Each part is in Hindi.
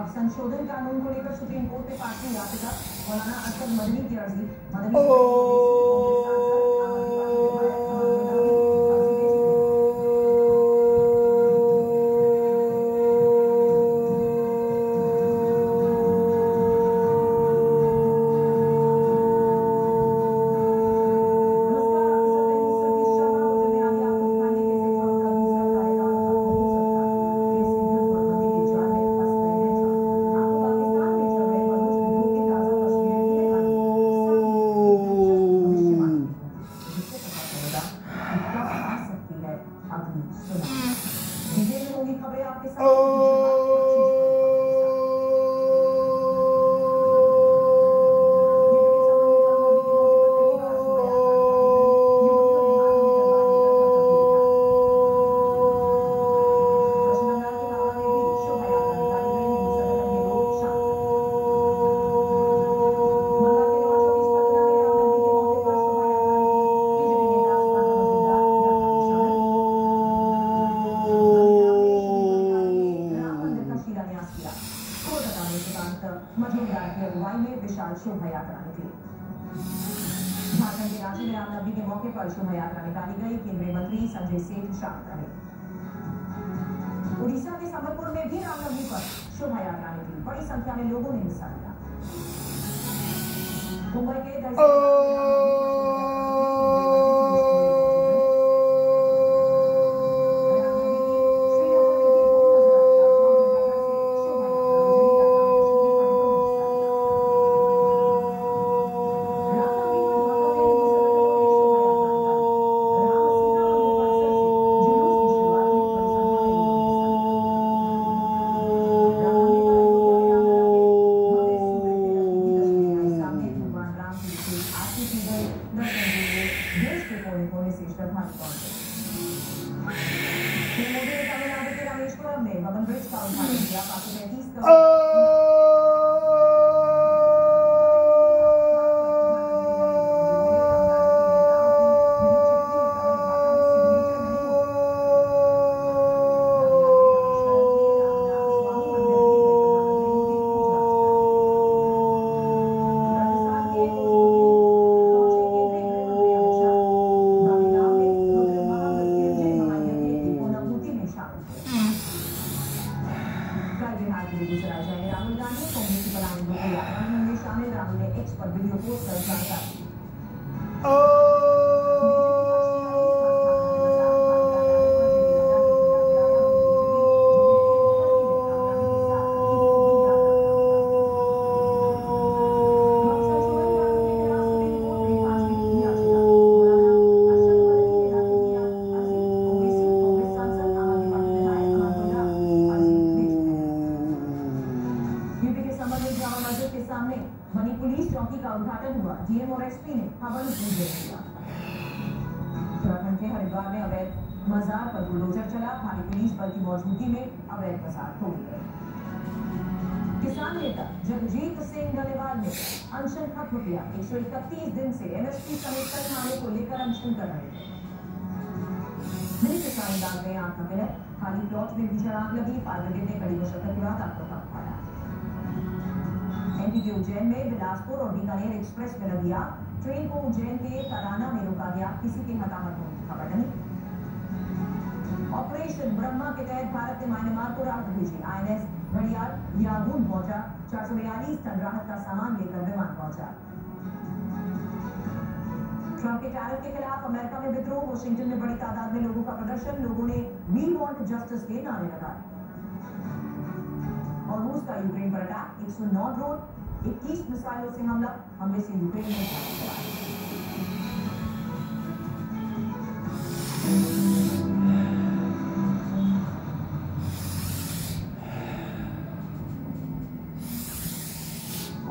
अब संशोधन कानून को लेकर सुप्रीम कोर्ट में पार्टी याचिका, मौलाना असद मदनी की अर्जी। मदनी खबरें आपके साथ। मजूमदार की अगुवाई में विशाल शोभा यात्रा निकली। झारखंड के रांची में रामनवमी के मौके पर शोभा यात्रा निकाली गई। केंद्रीय मंत्री संजय सेठ शामिल रहे। उड़ीसा के संबलपुर में भी रामनवमी पर शोभा यात्रा निकली। बड़ी संख्या में लोगों ने हिस्सा लिया। मुंबई के देश के कोने-कोने से श्रद्धालु पहुंचे। मोदी ने तमिलनाडु के रामेश्वरम में गगन ब्रिज का उद्घाटन किया। 535 करोड़ गुजरात जाएंगे। राहुल गांधी कांग्रेस की पलायन यात्रा में शामिल। राहुल ने एक्स पर वीडियो पोस्ट कर जानकारी दी। के सामने बनी पुलिस चौकी का उद्घाटन हुआ। डीएम और एसपी ने हवन पूजन किया। उत्तराखंड के हरिद्वार में अवैध मजार पर बुलडोजर चला। भारी पुलिस बल की मौजूदगी में अवैध मजार तोड़ गए। किसान नेता जगजीत सिंह डलेवाल ने अनशन खत्म किया। 131 दिन से एमएसपी समेत कई मांगों को लेकर अनशन कर रहे थे। मिली किसान दाग में आग का मिला। खाली प्लॉट में भीषण आग लगी। फायर ब्रिगेड ने कड़ी मशक्कत के बाद आग को पाया। एमपी के उज्जैन में बिलासपुर और बीकानेर एक्सप्रेस में लगी आग। ट्रेन को उज्जैन के तराना में रोका गया। किसी के हताहत होने की खबर नहीं। ऑपरेशन ब्रह्मा के तहत भारत ने म्यांमार को राहत भेजी। आईएनएस घड़ियाल यागून पहुंचा। 442 टन राहत का सामान लेकर विमान पहुंचा। ट्रंप के टैरिफ के खिलाफ अमेरिका में विद्रोह। वाशिंगटन में बड़ी तादाद में लोगों का प्रदर्शन। लोगों ने वी वांट जस्टिस के नारे लगाए। और रूस का यूक्रेन पर अटैक। 109 ड्रोन, 21 मिसाइलों से हमले से यूक्रेन में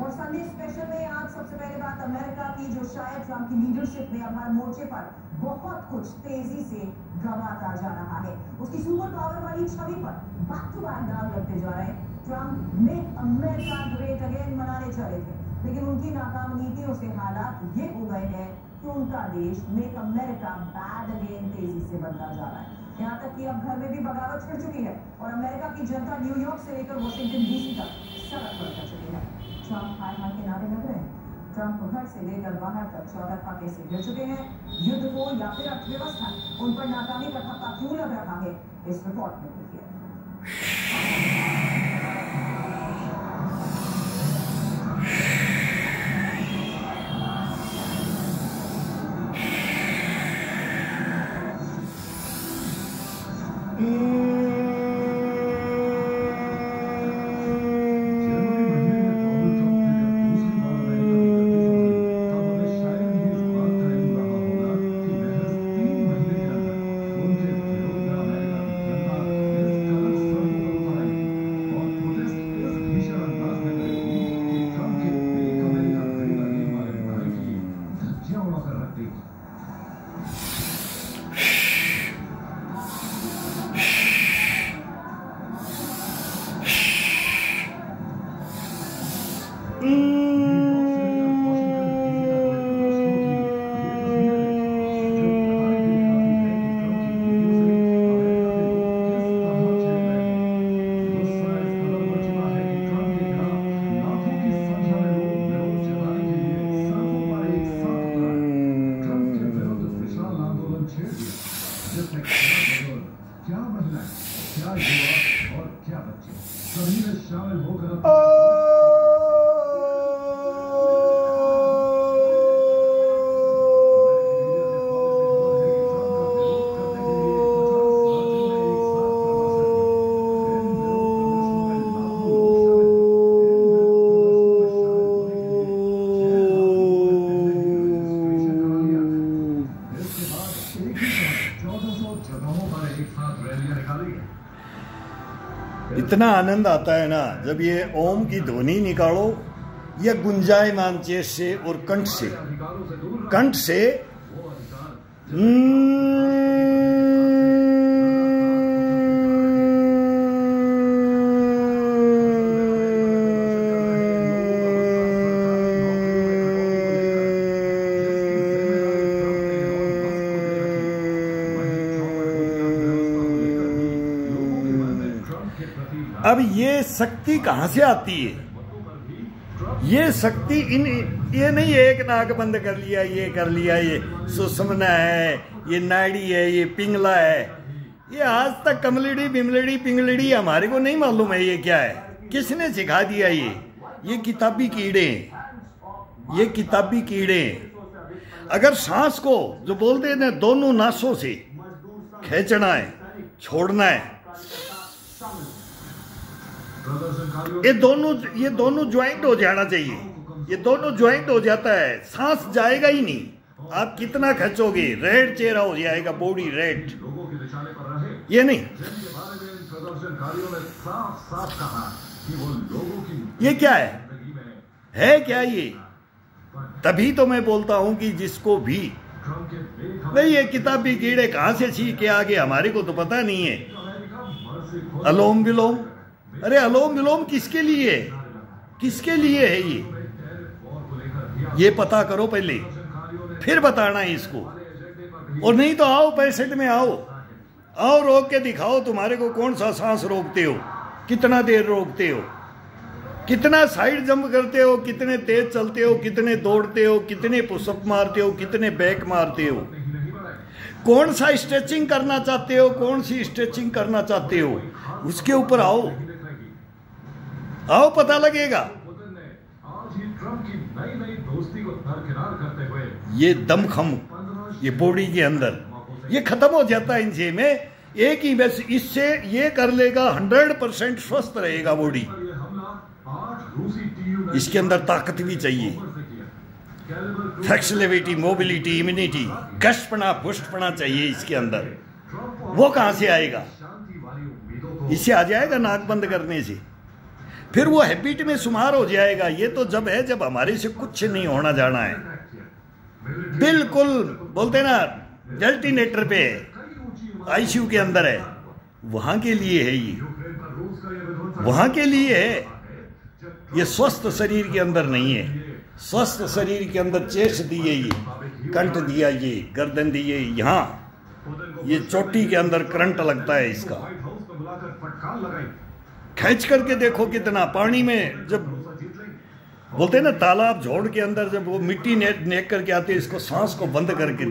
और संडे स्पेशल में आज सबसे पहले बात अमेरिका की, जो शायद ट्रंप की लीडरशिप में अब हर मोर्चे पर बहुत कुछ तेजी से गंवाता जा रहा है। उसकी सुपर पावर वाली छवि पर बैक टू बैक दाग लगते जा रहे हैं। Trump make America great again मनाने चले थे, लेकिन उनकी नाकाम नीतियों से हालात ये हो गए हैं कि उनका देश मेक अमेरिका बैड अगेन तेजी से बनता जा रहा है। यहाँ तक कि अब घर में भी बगावत छिड़ चुकी है और अमेरिका की जनता न्यूयॉर्क से लेकर वाशिंगटन डीसी तक निशाने लग रहे हैं। ट्रंप घर से लेकर बाहर तक 14 फाके से गिर चुके हैं। युद्ध को या फिर अर्थव्यवस्था उन पर नाकामी का ठप्पा क्यों लग रहा है, इस रिपोर्ट में देखिए। क्या महिला, क्या युवा और क्या बच्चे सभी में शामिल होकर इतना आनंद आता है ना जब ये ओम की ध्वनि निकालो या गुंजायमान चेस से और कंठ से अब ये शक्ति कहां से आती है? ये शक्ति ये नहीं है एक नाक बंद कर लिया, ये कर लिया, ये सुषमना है, ये नाड़ी है, ये पिंगला है। ये आज तक कमलड़ी बिमलड़ी पिंगलड़ी हमारे को नहीं मालूम है ये क्या है, किसने सिखा दिया? ये किताबी कीड़े, ये किताबी कीड़े। अगर सांस को जो बोलते हैं ना दोनों नासों से खींचना है, छोड़ना है, ये दोनों ज्वाइंट हो जाना चाहिए। ये दोनों ज्वाइंट हो जाता है, सांस जाएगा ही नहीं। आप कितना खर्चोगे, रेड चेहरा हो जाएगा, बॉडी रेड। ये नहीं, ये क्या है क्या ये? तभी तो मैं बोलता हूं कि जिसको भी नहीं, ये किताबी कीड़े कहां से सीख के आगे हमारे को तो पता नहीं है। अलोम विलोम, अरे अलोम विलोम किसके लिए है? किसके लिए है ये पता करो पहले, फिर बताना है इसको। और नहीं तो आओ 65 में आओ रोक के दिखाओ तुम्हारे को कौन सा सांस रोकते हो, कितना देर रोकते हो, कितना साइड जंप करते हो, कितने तेज चलते हो, कितने दौड़ते हो, कितने पुशअप मारते हो, कितने बैक मारते हो, कौन सा स्ट्रेचिंग करना चाहते हो, कौन सी स्ट्रेचिंग करना चाहते हो, उसके ऊपर आओ पता लगेगा। ये दमखम ये बॉडी के अंदर ये खत्म हो जाता है इनसे में एक ही बस इससे ये कर लेगा 100% स्वस्थ रहेगा बॉडी। इसके अंदर ताकत भी चाहिए, फ्लेक्सिबिलिटी, मोबिलिटी, इम्यूनिटी, गशपना, पुष्टपना चाहिए इसके अंदर। वो कहां से आएगा? इससे आ जाएगा नाक बंद करने से, फिर वो हैबिट में शुमार हो जाएगा। ये तो जब है जब हमारे से कुछ नहीं होना जाना है, बिल्कुल बोलते ना डेल्टिनेटर पे है, आईसीयू के अंदर है, वहां के लिए है ये, वहां के लिए है। ये स्वस्थ शरीर के अंदर नहीं है। स्वस्थ शरीर के अंदर चेस्ट दिए, ये कंठ दिया, ये गर्दन दी है, यहाँ ये चोटी के अंदर करंट लगता है इसका। खींच करके देखो कितना पानी में जब बोलते हैं ना तालाब झोड़ के अंदर जब वो मिट्टी नेक करके आते हैं, इसको सांस को बंद करके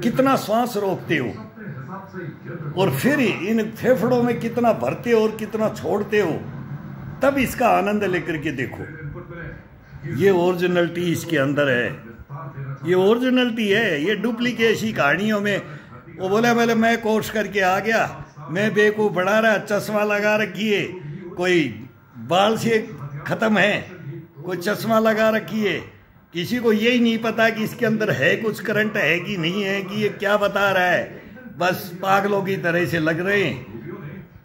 कितना सांस रोकते हो और फिर इन फेफड़ों में कितना भरते हो और कितना छोड़ते हो, तब इसका आनंद लेकर के देखो। ये ओरिजिनलिटी इसके अंदर है, ये ओरिजिनलिटी है। ये डुप्लीकेसी कहानियों में वो बोले बोले मैं कोर्स करके आ गया, मैं बेवकूफ़ बना रहा, चश्मा लगा रखी है, कोई बाल से ख़त्म है, कोई चश्मा लगा रखी है, किसी को यही नहीं पता कि इसके अंदर है कुछ करंट है कि नहीं है, कि ये क्या बता रहा है, बस पागलों की तरह से लग रहे हैं।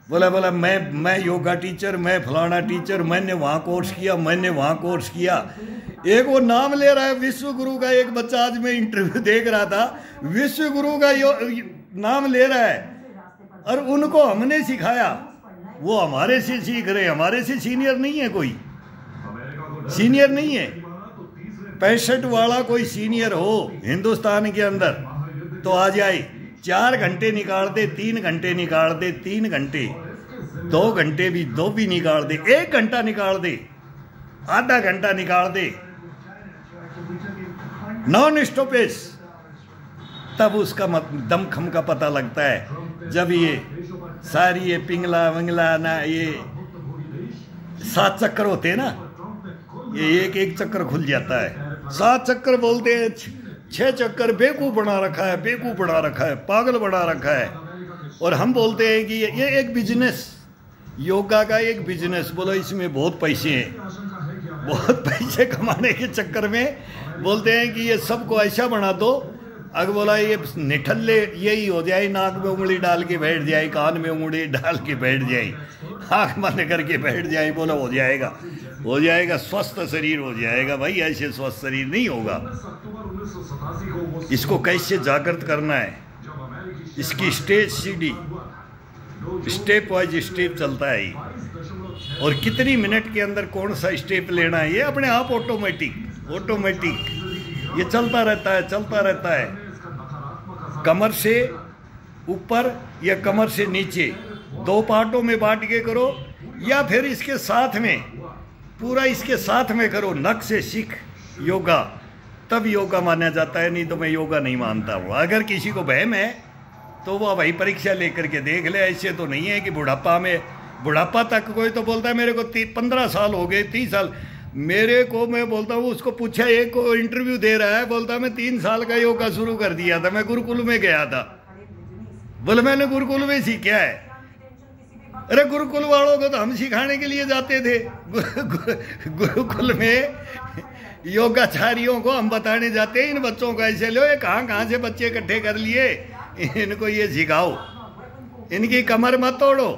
बोला मैं योगा टीचर, मैं फलाना टीचर, मैंने वहाँ कोर्स किया, मैंने वहाँ कोर्स किया। एक वो नाम ले रहा है विश्व गुरु का, एक बच्चा आज मैं इंटरव्यू देख रहा था, विश्व गुरु का नाम ले रहा है और उनको हमने सिखाया, वो हमारे से सीख रहे, हमारे से सीनियर नहीं है, कोई सीनियर नहीं है। 65 वाला कोई सीनियर हो हिंदुस्तान के अंदर तो आ जाए, 4 घंटे निकाल दे, 3 घंटे निकाल दे, 3 घंटे, 2 घंटे भी, 2 भी निकाल दे, 1 घंटा निकाल दे, आधा घंटा निकाल दे, नॉन स्टॉपेज, तब उसका दमखम का पता लगता है। जब ये सारी ये पिंगला विंगला ना, ये 7 चक्कर होते हैं ना, ये एक चक्कर खुल जाता है। 7 चक्कर बोलते हैं, 6 चक्कर बेवकूफ़ बना रखा है, बेवकूफ़ बना रखा है, पागल बना रखा है। और हम बोलते हैं कि ये एक बिजनेस, योगा का एक बिजनेस, बोलो इसमें बहुत पैसे हैं, बहुत पैसे कमाने के चक्कर में बोलते हैं कि ये सबको ऐसा बना दो। अगर बोला ये निठल्ले यही हो जाए, नाक में उंगली डाल के बैठ जाए, कान में उंगली डाल के बैठ जाए, आँख बंद करके बैठ जाए, बोला हो जाएगा, हो जाएगा, स्वस्थ शरीर हो जाएगा। भाई ऐसे स्वस्थ शरीर नहीं होगा। इसको कैसे जागृत करना है, इसकी स्टेज सीढ़ी स्टेप वाइज स्टेप चलता है, और कितनी मिनट के अंदर कौन सा स्टेप लेना है, ये अपने आप ऑटोमेटिक ये चलता रहता है, चलता रहता है। कमर से ऊपर या कमर से नीचे 2 पार्टों में बांट के करो, या फिर इसके साथ में पूरा इसके साथ में करो। नख से सीख योगा, तब योगा माना जाता है, नहीं तो मैं योगा नहीं मानता हूँ। अगर किसी को वहम है तो वो भाई परीक्षा लेकर के देख ले। ऐसे तो नहीं है कि बुढ़ापा तक कोई तो बोलता है मेरे को 15 साल हो गए, 30 साल। मेरे को, मैं बोलता हूँ, उसको पूछा, एक को इंटरव्यू दे रहा है, बोलता मैं 3 साल का योगा शुरू कर दिया था, मैं गुरुकुल में गया था। बोले मैंने गुरुकुल में सीखा है। अरे गुरुकुल वालों को तो हम सिखाने के लिए जाते थे, गुरुकुल में योगाचार्यों को हम बताने जाते हैं, इन बच्चों को ऐसे लो, ये कहाँ से बच्चे इकट्ठे कर लिए, इनको ये सिखाओ, इनकी कमर मत तोड़ो,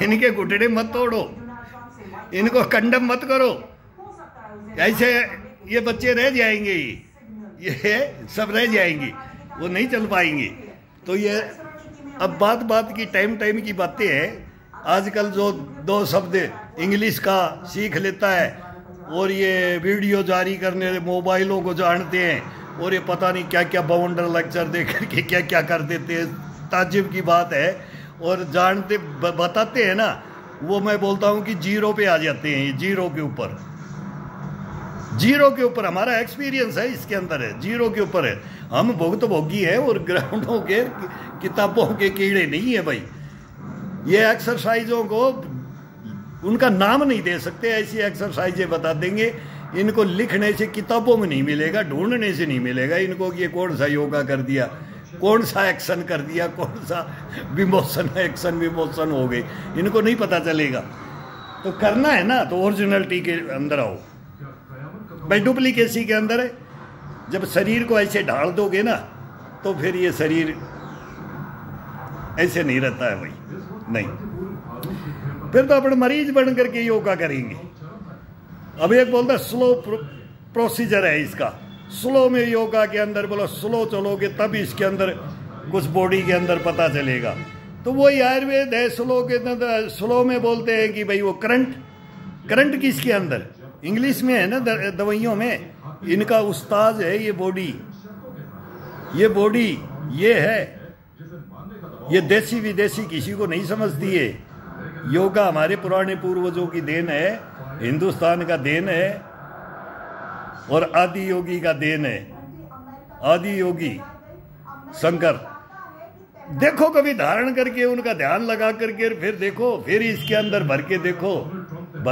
इनके घुटने मत तोड़ो, इनको कंडम मत करो, ऐसे ये बच्चे रह जाएंगे, ये सब रह जाएंगे, वो नहीं चल पाएंगे। तो ये अब बात की टाइम की बातें हैं। आजकल जो 2 शब्द इंग्लिश का सीख लेता है और ये वीडियो जारी करने मोबाइलों को जानते हैं, और ये पता नहीं क्या क्या बाउंडर लेक्चर दे करके क्या क्या कर देते हैं, ताज्जुब की बात है। और जानते बताते हैं ना, वो मैं बोलता हूँ कि 0 पे आ जाते हैं, ये 0 के ऊपर हमारा एक्सपीरियंस है, इसके अंदर है, 0 के ऊपर है। हम भोगी है और ग्राउंडों के किताबों के कीड़े नहीं है भाई। ये एक्सरसाइजों को उनका नाम नहीं दे सकते, ऐसी एक्सरसाइजें बता देंगे, इनको लिखने से किताबों में नहीं मिलेगा, ढूंढने से नहीं मिलेगा इनको कि ये कौन सा योगा कर दिया, कौन सा एक्शन कर दिया, कौन सा विमोशन एक्शन विमोशन हो गई, इनको नहीं पता चलेगा। तो करना है ना, तो ओरिजिनलिटी के अंदर आओ भाई। डुप्लीकेसी के अंदर है, जब शरीर को ऐसे ढाल दोगे ना, तो फिर ये शरीर ऐसे नहीं रहता है भाई, नहीं। फिर तो अपने मरीज बन करके योगा करेंगे। अब एक बोलता है स्लो प्रोसीजर है इसका, स्लो में योगा के अंदर बोलो स्लो चलोगे तब इसके अंदर कुछ बॉडी के अंदर पता चलेगा। तो वही आयुर्वेद है, स्लो के अंदर, स्लो में बोलते हैं कि भाई वो करंट किसके अंदर, इंग्लिश में है ना दवाइयों में, इनका उस्ताद है ये बॉडी, ये है, ये देसी विदेशी किसी को नहीं समझती है। योगा हमारे पुराने पूर्वजों की देन है, हिंदुस्तान का देन है और आदि योगी का देन है। आदि योगी शंकर, देखो कभी धारण करके उनका ध्यान लगा करके फिर देखो, फिर इसके अंदर भर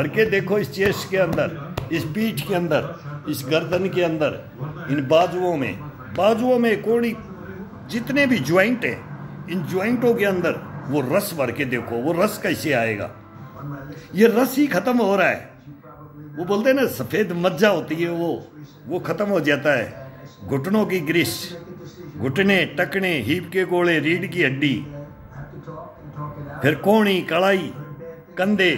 के देखो इस चेस्ट के अंदर, इस पीठ के अंदर, इस गर्दन के अंदर, इन बाजुओं में कोड़ी, जितने भी ज्वाइंट है, इन ज्वाइंटों के अंदर वो रस भर के देखो, वो रस कैसे आएगा। ये रस ही खत्म हो रहा है। वो बोलते हैं ना सफेद मज्जा होती है, वो खत्म हो जाता है। घुटनों की ग्रीस, घुटने, टकने, हीप के गोले, रीढ़ की हड्डी, फिर कोहनी, कलाई, कंधे,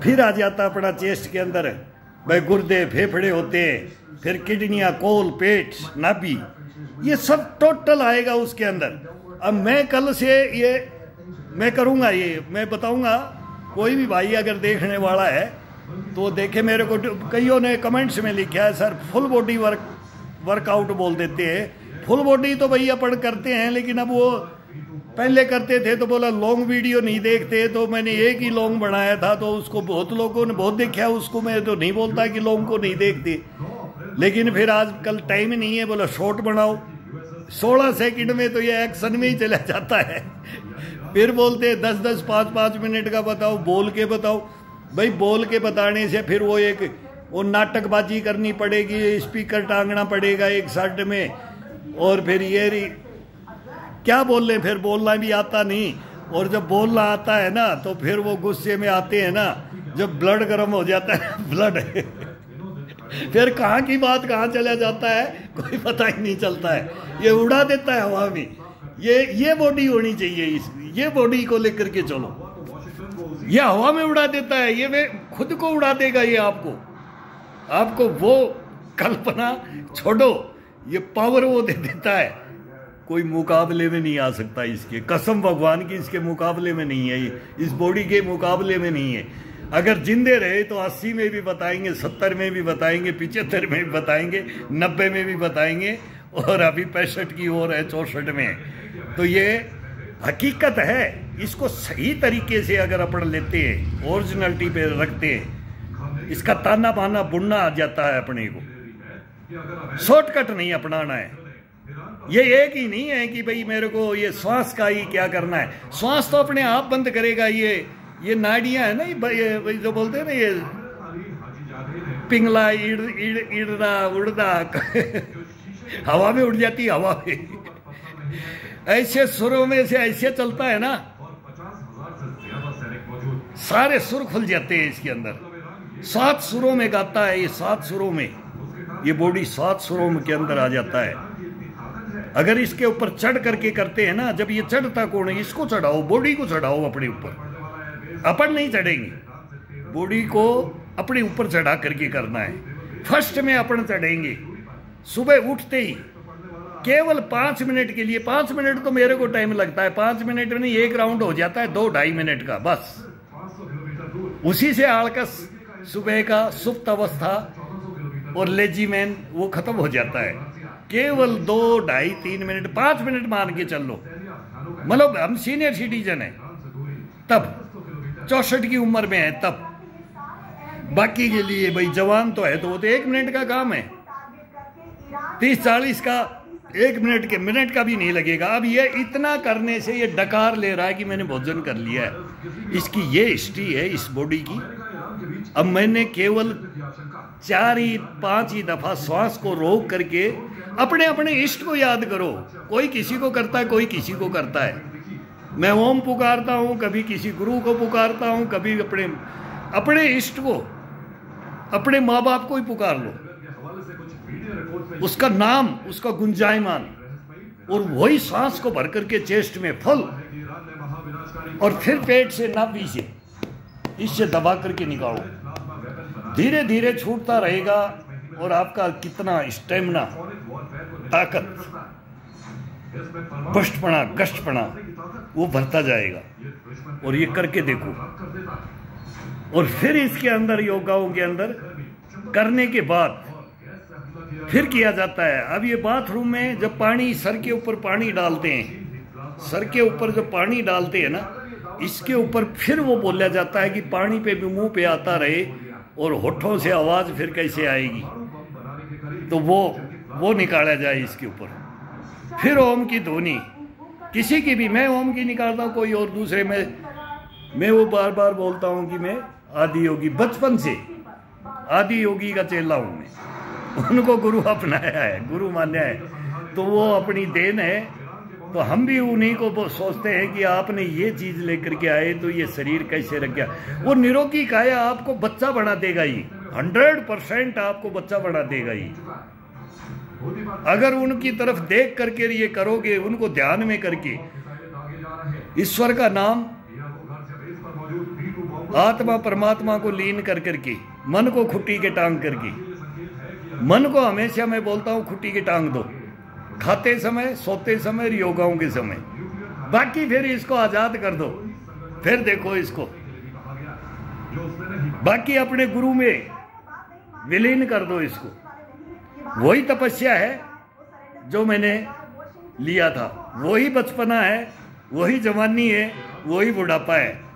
फिर आ जाता अपना चेस्ट के अंदर भाई गुर्दे, फेफड़े होते हैं, फिर किडनियां, कोल, पेट, नाभि, ये सब टोटल आएगा उसके अंदर। अब मैं कल से ये मैं करूँगा, ये मैं बताऊँगा। कोई भी भाई अगर देखने वाला है तो देखे। मेरे को कईयों ने कमेंट्स में लिखा है सर फुल बॉडी वर्कआउट बोल देते हैं। फुल बॉडी तो भैया अपन करते हैं, लेकिन अब वो पहले करते थे तो बोला लॉन्ग वीडियो नहीं देखते, तो मैंने एक ही लॉन्ग बनाया था, तो उसको बहुत लोगों ने बहुत देखा। उसको मैं तो नहीं बोलता कि लॉन्ग को नहीं देखते, लेकिन फिर आजकल टाइम नहीं है, बोला शॉर्ट बनाओ। 16 सेकंड में तो ये एक्शन में ही चला जाता है। फिर बोलते 10-10, 5-5 मिनट का बताओ, बोल के बताओ। भाई बोल के बताने से फिर वो नाटकबाजी करनी पड़ेगी, स्पीकर टांगना पड़ेगा एक साइड में, और फिर ये क्या बोल ले, फिर बोलना भी आता नहीं। और जब बोलना आता है ना तो फिर वो गुस्से में आते हैं ना, जब ब्लड गर्म हो जाता है ब्लड फिर कहाँ की बात कहाँ चला जाता है कोई पता ही नहीं चलता है। ये उड़ा देता है हवा में। ये बॉडी होनी चाहिए, ये बॉडी को लेकर के चलो। ये हवा में उड़ा देता है, ये वे खुद को उड़ा देगा। ये आपको वो कल्पना छोड़ो, ये पावर वो दे देता है। कोई मुकाबले में नहीं आ सकता इसके, कसम भगवान की इसके मुकाबले में नहीं है, इस बॉडी के मुकाबले में नहीं है। अगर जिंदे रहे तो 80 में भी बताएंगे, 70 में भी बताएंगे, 75 में भी बताएंगे, 90 में भी बताएंगे, और अभी 65 की ओर है, 64 में। तो ये हकीकत है। इसको सही तरीके से अगर अपन लेते हैं, ओरिजिनलिटी पे रखते हैं, इसका ताना बाना बुनना आ जाता है अपने को। शॉर्टकट नहीं अपनाना है। ये एक ही नहीं है कि भाई मेरे को ये श्वास का ही क्या करना है। श्वास तो अपने आप बंद करेगा। ये नाड़ियां है ना, ये जो बोलते हैं ना, ये पिंगला इड़ना उड़ना हवा में उड़ जाती है, हवा में ऐसे सुरों में से ऐसे चलता है ना, सारे सुर खुल जाते हैं इसके अंदर। 7 सुरों में गाता है ये, 7 सुरों में ये बॉडी 7 सुरों के अंदर आ जाता है। अगर इसके ऊपर चढ़ करके करते हैं ना, जब ये चढ़ता कौन है, इसको चढ़ाओ, बॉडी को चढ़ाओ अपने ऊपर। अपन नहीं चढ़ेंगे, बॉडी को अपने ऊपर चढ़ा करके करना है। फर्स्ट में अपन चढ़ेंगे सुबह उठते ही, केवल 5 मिनट के लिए। 5 मिनट तो मेरे को टाइम लगता है, 5 मिनट में नहीं, 1 राउंड हो जाता है 2-2.5 मिनट का बस। उसी से आलकस सुबह का सुप्त अवस्था और लेजीमैन वो खत्म हो जाता है। केवल 2-2.5-3 मिनट, 5 मिनट मान के चल लो। मतलब हम सीनियर सिटीजन है तब, 64 की उम्र में है तब। बाकी के लिए भाई जवान तो है तो वो तो 1 मिनट का काम है, 30-40 का 1 मिनट का भी नहीं लगेगा। अब ये इतना करने से ये डकार ले रहा है कि मैंने भोजन कर लिया है। इसकी ये हिस्ट्री है इस बॉडी की। अब मैंने केवल 4-5 ही दफा श्वास को रोक करके अपने अपने इष्ट को याद करो। कोई किसी को करता है, कोई किसी को करता है। मैं ओम पुकारता हूँ, कभी किसी गुरु को पुकारता हूँ, कभी अपने इष्ट को, अपने माँ बाप को ही पुकार लो, उसका नाम, उसका गुंजायमान, और वही सांस को भर करके चेस्ट में फुल, और फिर पेट से नाभि से इससे दबा करके निकालो। धीरे धीरे छूटता रहेगा और आपका कितना स्टेमिना, ताकत, पुष्टपना, गष्टपना वो भरता जाएगा। और ये करके देखो। और फिर इसके अंदर योगाओं के अंदर करने के बाद फिर किया जाता है। अब ये बाथरूम में जब पानी सर के ऊपर पानी डालते हैं, सर के ऊपर जब पानी डालते हैं ना, इसके ऊपर फिर वो बोला जाता है कि पानी पे भी मुंह पे आता रहे और होठों से आवाज़ फिर कैसे आएगी, तो वो निकाला जाए इसके ऊपर। फिर ओम की ध्वनि किसी की भी, मैं ओम की निकालता हूँ, कोई और दूसरे में मैं वो बार बार बोलता हूँ कि मैं आदि योगी, बचपन से आदि योगी का चेला हूँ मैं, उनको गुरु अपनाया है, गुरु मान्या है, तो वो अपनी देन है। तो हम भी उन्हीं को सोचते हैं कि आपने ये चीज़ लेकर के आए तो ये शरीर कैसे रख गया। वो निरोगी काया आपको बच्चा बना देगा ही, 100% आपको बच्चा बना देगा ही। अगर उनकी तरफ देख करके ये करोगे, उनको ध्यान में करके ईश्वर का नाम, आत्मा परमात्मा को लीन कर करके, मन को खुट्टी के टांग करके, मन को हमेशा मैं बोलता हूँ खुट्टी के टांग दो, खाते समय, सोते समय, योगाओं के समय, बाकी फिर इसको आजाद कर दो, फिर देखो इसको, बाकी अपने गुरु में विलीन कर दो इसको। वही तपस्या है जो मैंने लिया था, वही बचपना है, वही जवानी है, वही बुढ़ापा है।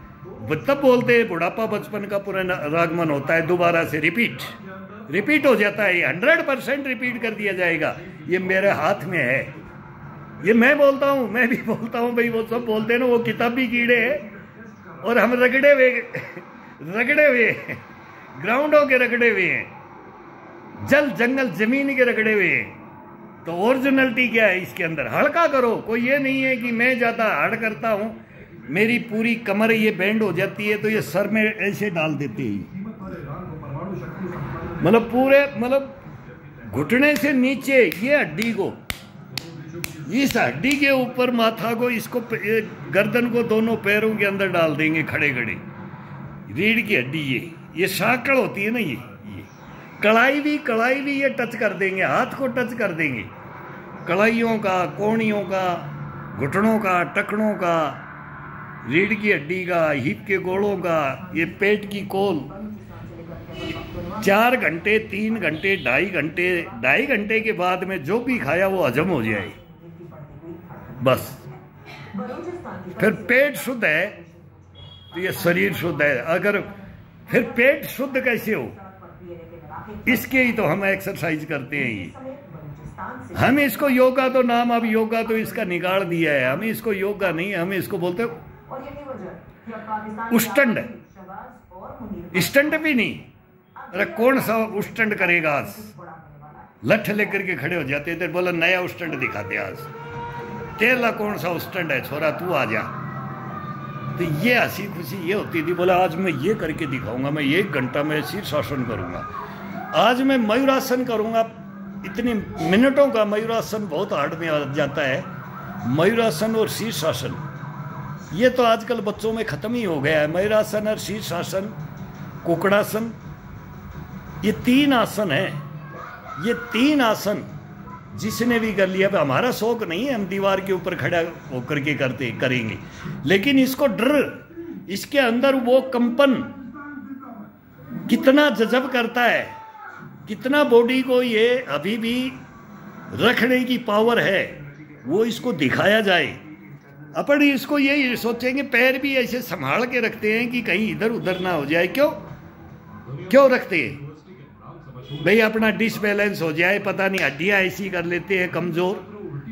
तब बोलते हैं बुढ़ापा बचपन का पुनरागमन होता है, दोबारा से रिपीट हो जाता है, 100% रिपीट कर दिया जाएगा। ये मेरे हाथ में है, ये मैं बोलता हूँ, मैं भी बोलता हूँ भाई, वो सब बोलते हैं ना वो किताबी कीड़े हैं और हम रगड़े हुए ग्राउंडों के रगड़े हुए हैं, जल जंगल जमीन के रगड़े हुए हैं। तो ओरिजिनलिटी क्या है इसके अंदर? हल्का करो, कोई ये नहीं है कि मैं ज़्यादा हार्ड करता हूँ, मेरी पूरी कमर ये बैंड हो जाती है तो ये सर में ऐसे डाल देते हैं, मतलब घुटने से नीचे ये हड्डी को, इस हड्डी के ऊपर माथा को, इसको गर्दन को दोनों पैरों के अंदर डाल देंगे खड़े खड़े, रीढ़ की हड्डी, ये साकड़ होती है ना, ये कलाई भी ये टच कर देंगे, हाथ को टच कर देंगे, कलाइयों का, कोहनियों का, घुटनों का, टखनों का, रीढ़ की हड्डी का, हिप के गोलों का, ये पेट की कोल। 4 घंटे, 3 घंटे, 2.5 घंटे के बाद में जो भी खाया वो हजम हो जाए, बस। फिर पेट शुद्ध है तो ये शरीर शुद्ध है। अगर फिर पेट शुद्ध कैसे हो, इसके ही तो हम एक्सरसाइज करते हैं। ये हम इसको योगा तो नाम, अब योगा तो इसका निकाल दिया है, हम इसको योगा नहीं, हम इसको बोलते उष्टंड, स्टंट भी नहीं। अरे कौन सा उष्टंड करेगा आज? लठ लेकर के खड़े हो जाते थे, बोला नया उष्टंड दिखाते आज, तेरा कौन सा उष्टंड है छोरा, तू आ जा। तो ये हंसी खुशी ये होती थी, बोला आज मैं ये करके दिखाऊंगा, मैं 1 घंटा में शीर्षासन करूंगा, आज मैं मयूरासन करूंगा। इतनी मिनटों का मयूरासन बहुत हार्ड में आ जाता है। मयूरासन और शीर्षासन ये तो आजकल बच्चों में खत्म ही हो गया है। मयूरासन और शीर्षासन, कुकड़ासन, ये 3 आसन है। ये 3 आसन जिसने भी कर लिया, हमारा शौक नहीं है हम दीवार के ऊपर खड़ा होकर के करेंगे, लेकिन इसको डर, इसके अंदर वो कंपन कितना जज़ब करता है, कितना बॉडी को ये अभी भी रखने की पावर है, वो इसको दिखाया जाए। अपन इसको ये सोचेंगे, पैर भी ऐसे संभाल के रखते हैं कि कहीं इधर उधर ना हो जाए। क्यों रखते हैं भाई? अपना डिसबैलेंस हो जाए, पता नहीं हड्डियाँ ऐसी कर लेते हैं कमज़ोर,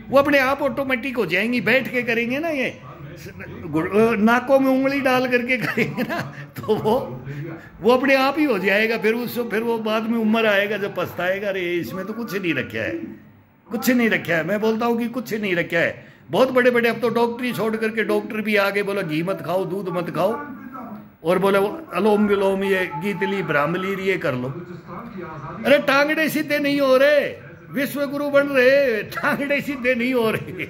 वो अपने आप ऑटोमेटिक हो जाएंगी। बैठ के करेंगे ना, ये नाकों में उंगली डाल करके करेंगे ना, तो वो अपने आप ही हो जाएगा। फिर वो बाद में उम्र आएगा जब पछताएगा, अरे इसमें तो कुछ नहीं रखा है, कुछ नहीं रखा है। मैं बोलता हूँ कि कुछ नहीं रखा है। बहुत बड़े बड़े, अब तो डॉक्टरी छोड़ करके डॉक्टर भी आगे बोला घी मत खाओ, दूध मत खाओ, और बोले अलोम विलोम, ये गीतली ब्राह्मली ये कर लो। अरे टांगड़े सीधे नहीं हो रहे, विश्व गुरु बन रहे, टांगड़े सीधे नहीं हो रहे,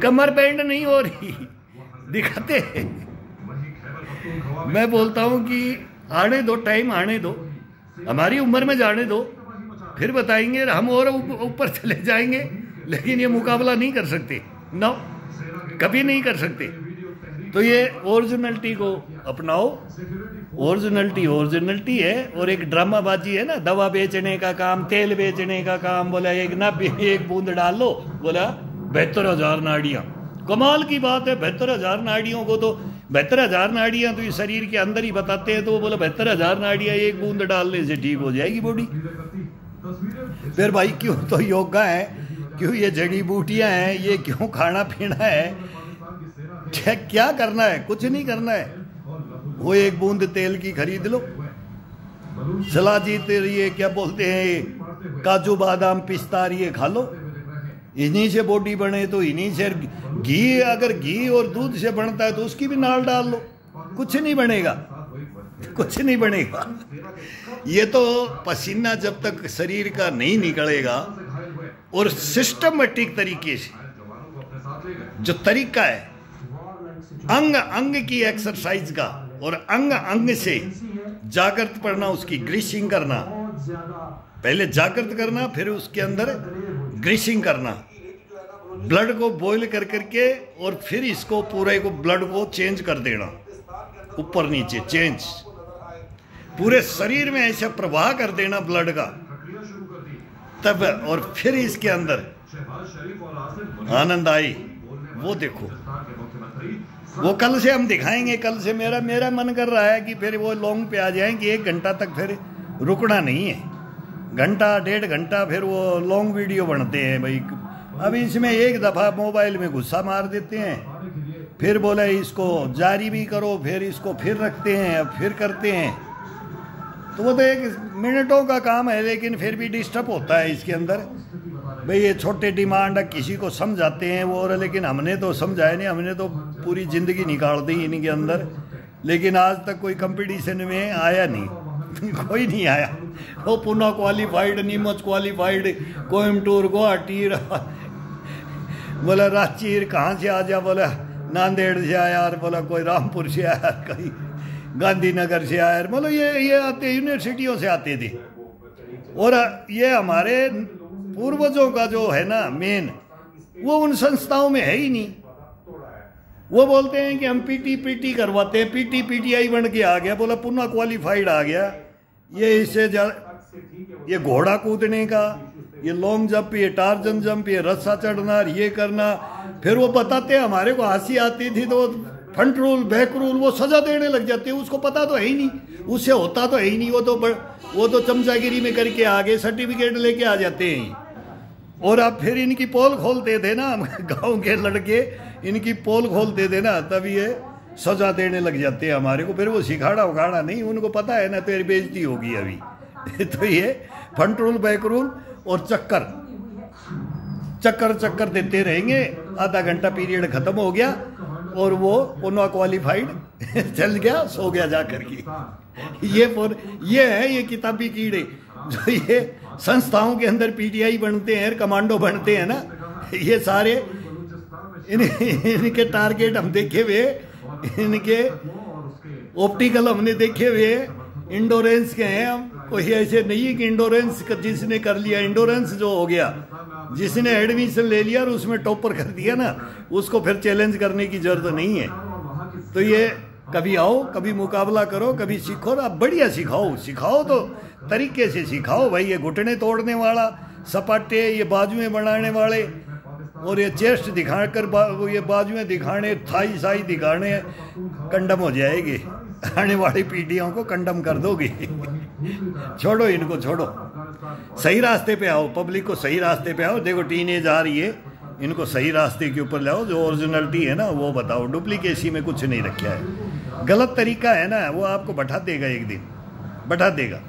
कमर बैंड नहीं हो रही, दिखाते। मैं बोलता हूं कि आने दो, टाइम आने दो, हमारी उम्र में जाने दो, फिर बताएंगे। हम और ऊपर चले जाएंगे, लेकिन ये मुकाबला नहीं कर सकते, नो, कभी नहीं कर सकते। तो ये ओरिजिनलिटी को अपनाओ। ओरिजिनलिटी है। और एक ड्रामाबाजी है ना, दवा बेचने का काम, तेल बेचने का काम, बोला एक बूंद डाल लो, बोला 72,000 नाड़ियाँ, कमाल की बात है। 72,000 नाड़ियों को तो 72,000 नाड़ियाँ तो इस शरीर के अंदर ही बताते हैं, तो वो बोला 72,000 नाड़ियाँ एक बूंद डालने से ठीक हो जाएगी बॉडी। फिर भाई क्यों तो योगा है, क्यों ये जड़ी बूटियाँ हैं, ये क्यों खाना पीना है, क्या करना है? कुछ नहीं करना है। वो एक बूंद तेल की खरीद लो, सलाजीत ये क्या बोलते हैं, काजू बादाम पिस्ता ये खा लो, इन्हीं से बॉडी बने। तो इन्हीं से घी, अगर घी और दूध से बनता है तो उसकी भी नाल डाल लो, कुछ नहीं बनेगा, कुछ नहीं बनेगा। ये तो पसीना जब तक शरीर का नहीं निकलेगा और सिस्टमेटिक तरीके से जो तरीका है अंग अंग की एक्सरसाइज का और अंग अंग से जागृत पड़ना, उसकी ग्रीसिंग करना, पहले जागृत करना फिर उसके अंदर ग्रीसिंग करना, ब्लड को बॉईल कर करके और फिर इसको पूरे को ब्लड को चेंज कर देना, ऊपर नीचे चेंज, पूरे शरीर में ऐसा प्रवाह कर देना ब्लड का, तब और फिर इसके अंदर आनंद आई। वो देखो, वो कल से हम दिखाएंगे। कल से मेरा मन कर रहा है कि फिर वो लॉन्ग पे आ जाएंगे, 1 घंटा तक फिर रुकना नहीं है, घंटा 1.5 घंटा फिर वो लॉन्ग वीडियो बनते हैं भाई। अब इसमें एक दफ़ा मोबाइल में गुस्सा मार देते हैं, फिर बोले इसको जारी भी करो, फिर इसको फिर रखते हैं, फिर करते हैं। तो वो तो 1 मिनटों का काम है, लेकिन फिर भी डिस्टर्ब होता है इसके अंदर। भाई ये छोटे डिमांड किसी को समझाते हैं वो, और लेकिन हमने तो समझाया नहीं, हमने तो पूरी ज़िंदगी निकाल दी इनके अंदर, लेकिन आज तक कोई कंपटीशन में आया नहीं कोई नहीं आया। वो पुणे क्वालिफाइड, नीमच क्वालिफाइड, कोयम्बटूर, गुवाहाटी, बोला रांची कहाँ से आ जा, बोला नांदेड़ से आया, और बोला कोई रामपुर से आया, कहीं गांधीनगर से आया, बोलो ये आते यूनिवर्सिटियों से आते थे। और ये हमारे पूर्वजों का जो है ना मेन, वो उन संस्थाओं में है ही नहीं। वो बोलते हैं कि हम पीटी करवाते हैं, पीटीआई बन के आ गया, बोला पुणे क्वालिफाइड आ गया। ये इससे ये घोड़ा कूदने का, ये लॉन्ग जंप, ये टार्जन जंप, ये रस्सा चढ़ना, ये करना। फिर वो बताते हमारे को हंसी आती थी, तो फ्रंट रूल बैक रूल वो सजा देने लग जाते हैं, उसको पता तो है ही नहीं, उससे होता तो है ही नहीं। वो तो चमचागिरी में करके आगे सर्टिफिकेट लेके आ जाते हैं। और अब फिर इनकी पोल खोलते थे ना, गांव के लड़के इनकी पोल खोलते थे ना, तब ये सजा देने लग जाते हैं हमारे को। फिर वो सिखाड़ा उखाड़ा नहीं, उनको पता है ना तेरी बेइज्जती होगी अभी तो ये फ्रंट रूल बैक रूल और चक्कर देते रहेंगे। आधा घंटा पीरियड खत्म हो गया और वो पुणे क्वालिफाइड चल गया, सो गया जा करके। ये है ये किताबी कीड़े जो ये संस्थाओं के अंदर पीटीआई बनते हैं, कमांडो बनते हैं ना, ये सारे इनके टारगेट हम देखे हुए, इनके ऑप्टिकल हमने देखे हुए, इंडोरेंस के हैं हम। कोई ऐसे नहीं है कि इंडोरेंस जिसने कर लिया, इंडोरेंस जो हो गया, जिसने एडमिशन ले लिया और उसमें टॉपर कर दिया ना, उसको फिर चैलेंज करने की जरूरत नहीं है। तो ये कभी आओ, कभी मुकाबला करो, कभी सीखो, अब बढ़िया सिखाओ तो तरीके से सिखाओ भाई। ये घुटने तोड़ने वाला, सपाटे, ये बाजुएं बनाने वाले, और ये चेस्ट दिखाकर ये बाजुएं दिखाने, थाई साई दिखाने, कंडम हो जाएगी। आने वाली पीढ़ियों को कंडम कर दोगे छोड़ो इनको, छोड़ो, सही रास्ते पे आओ, पब्लिक को सही रास्ते पे आओ। देखो टीनेज आ रही है, इनको सही रास्ते के ऊपर लाओ, जो ओरिजिनलिटी है ना वो बताओ। डुप्लीकेसी में कुछ नहीं रखा है, गलत तरीका है ना, वो आपको बैठा देगा, एक दिन बैठा देगा।